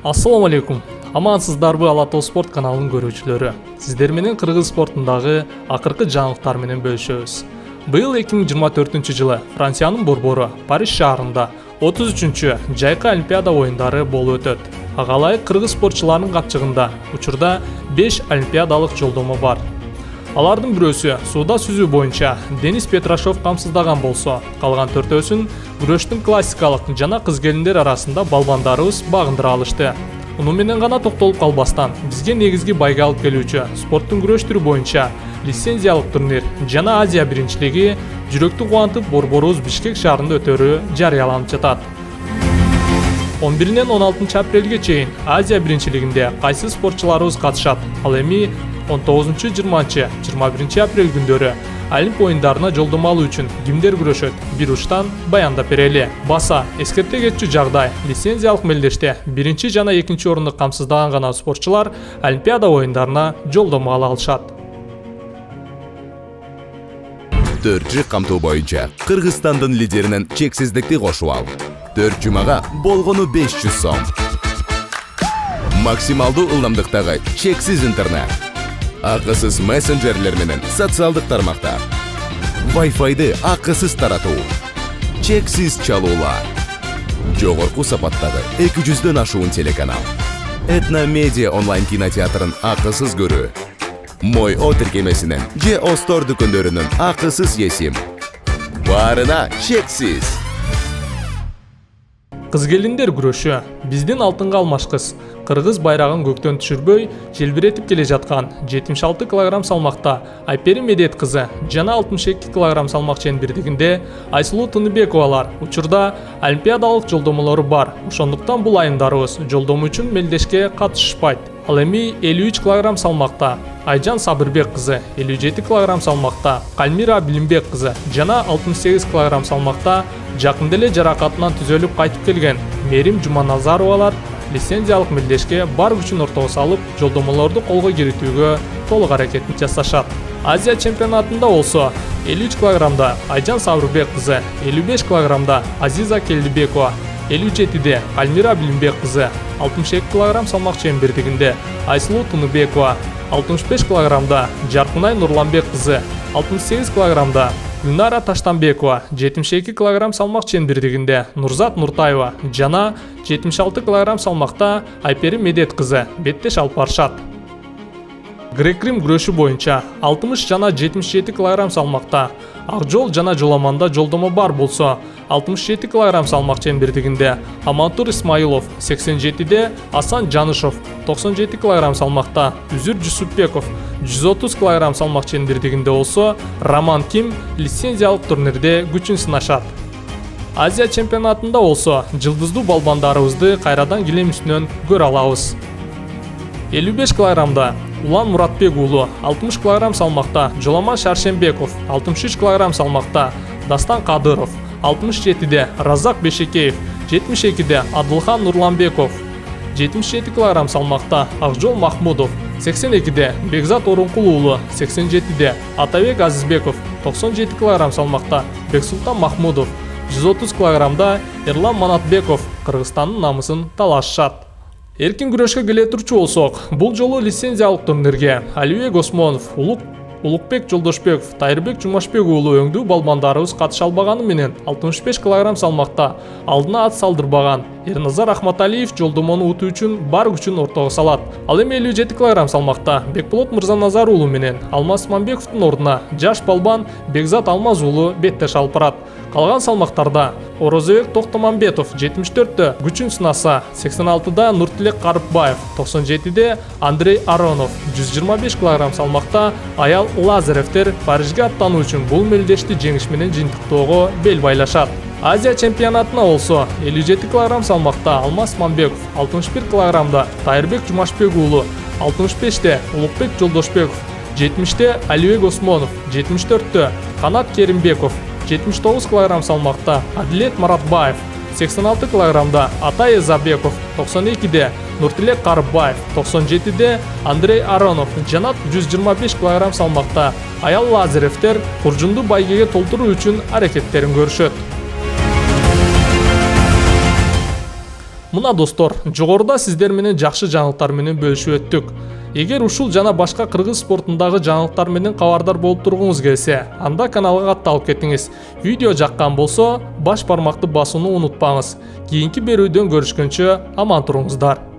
Assalamu alaikum. Амансыздарбы Ала Тоо спорт каналынын көрүүчүлөрү. Сиздер менен кыргыз спортундагы акыркы жаңылыктар менен бөлүшөбүз. Быйыл 2024 жылы Франциянын борбору Париж шаарында 33-чү жайкы Олимпиада оюндары болуп өтөт. Ага ылайык кыргыз спортчуларынын капчыгында учурда 5 олимпиадалык жолдомо бар. Алардын бирөөсү сууда сүзүү боюнча Денис Петрашов камсыздаган болсо, калган төртөөсүн күрөштүн классикалык жана кыз келиндер арасында балбандарыбыз багындыра алышты. Муну менен гана токтолуп калбастан, бизге негизги байга алып келүүчү спорттун күрөш түрү боюнча лицензиялык турнир жана Азия биринчилиги жүрөктү кубантып борборубуз Бишкек шаарында өтөрү жарыяланып жатат. 11-нен 16 апрелге чейин Азия биринчилигинде кайсы спортчуларыбыз катышат? Ал эми 19-20-21 апрель күндөрү Олимп оюндарына жолдомо алуу үчүн кимдер күрөшөт? Бир уштан баяндап берели. Баса, эскерте кетчү жагдай, лицензиялык мелдеште биринчи жана экинчи орунду камсыздаган гана спортчулар Олимпиада оюндарына жолдомо ала алышат. Төртчү камтуу боюнча Кыргызстандын лидеринин чексиздикти кошуп ал. 4 жумага болгону 500 сом. Максималдуу ылдамдыктагы чексиз интернет. Акысыз мессенджерлер менен социалдык тармактар. Wi-Fi'ды акысыз таратуу. Чексиз чалуулар. Жогорку сапаттагы 200дөн ашуун телеканал. Этно медиа онлайн кинотеатрын акысыз көрүү. Мой О тиркемесинин же Остор дүкөндөрүнүн акысыз есим. Баарына чексиз. Кыз келиндер күрөшү биздин алтынга алмашкыс. Кыргыз байрагын көктөн түшүрбөй желбиретип келе жаткан 76 кг салмакта Айпери Медет кызы жана 62 кг салмак чембирдигинде Айсулуу Тыныбековалар учурда олимпиадалык жолдомолору бар. Ошондуктан бул айымдарыбыз жолдому үчүн мелдешке катышышпайт. Ал эми 53 кг салмакта Айжан Сабырбек кызы, 57 кг салмакта Кальмира Билимбек кызы жана 68 кг салмакта жакында эле жаракатынан түзөлүп кайтып келген Мерим Жуманазаровалар лицензиялык мелдешке бар күчүн ортого салып, жолдомолорду колго киритүүгө толук аракетин жасашат. Азия чемпионатында болсо 53 кг Айжан Сабырбек кызы, 55 кг Азиза Келдибекова, 57-де Кальмира Билимбек кызы, 62 кг салмак чембирдигинде Айсулуу Тыныбекова, 65 кг Жаркынай Нурланбек кызы, 68 кг Гүлнара Таштанбекова, 72 кг салмак чембирдигинде Нурзат Нуртаева жана 76 кг салмакта Айпери Медет кызы беттеш алып барышат. Грек-рим күрөшү боюнча 60 жана 77 кг салмакта Акжол жана Жоламанда жолдомо бар болсо, 67 кг салмак чембирдигинде Амантур Исмаилов, 87-де Асан Жанышов, 97 кг салмакта Үзүр Жусупбеков, 130 кг салмак чембирдигинде болсо, Роман Ким лицензиялык турнирде күчүн сынашат. Азия чемпионатында болсо, жылдыздуу балбандарыбызды кайрадан килем үстүнөн көрө алабыз. 55 кг Улан Муратбек уулу, 60 кг салмакта Жоламан Шаршембеков, 63 кг салмакта Дастан Кадыров, 67-де Разак Бешекеев, 72-де Адылхан Нурланбеков, 77 кг салмакта Акжол Махмудов, 82-де Бекзат Орункул уулу, 87-де Атабек Азизбеков, 97 кг салмакта Бексултан Махмудов, 130 кг Эрлан Манатбеков Кыргызстандын намысын талашышат. Эркин күрөшкө келе турчу болсок, бул жолу лицензиялык турнирге Алибек Осмонов, Улукбек Жолдошбеков, Тайырбек Жумашбек уулу өңдүү балбандарыбыз катыша албаганы менен 65 кг салмакта алдына ат салдырбаган Эрназар Ахматалиев жолдомону утуу үчүн бар күчүн ортого салат. Ал эми 57 кг салмакта Бекболот Мырзаназар уулу менен Алмаз Мамбековдун ордуна жаш балбан Бекзат Алмаз уулу беттеш алып барат. Калган салмактарда Орозбек Токтомамбетов 74-тө күчүн сынаса, 86-да Нуртилек Карыпбаев, 97-де Андрей Аронов, 125 кг салмакта Аял Лазаревтер Парижге аттануу үчүн бул мелдешти жеңиш менен жыйынтыктоого бел байлашат. Азия чемпионатына болсо 57 кг салмакта Алмаз Мамбеков, 61 кг Тайырбек Жумашбек уулу, 65-те Улукбек Жолдошбеков, 70-те Алибек Осмонов, 74-тө Канат Керимбеков, 79 кг салмакта Адилет Маратбаев, 86 кг Атай Забеков, 92-де Нуртилек Карыпбаев, 97-де Андрей Аронов жана 125 кг салмакта Аял Лазаревтер куржунду байгеге толтуруу үчүн аракеттерин көрүшөт. Мына достор, жогоруда сиздер менен жакшы жаңылыктар менен бөлүшүп өттүк. Эгер ушул жана башка кыргыз спортундагы жаңылыктар менен кабардар болуп тургуңуз келсе, анда каналга катталып кетиңиз. Видео жаккан болсо, баш бармакты басууну унутпаңыз. Кийинки берүүдөн көрүшкөнчө аман туруңуздар.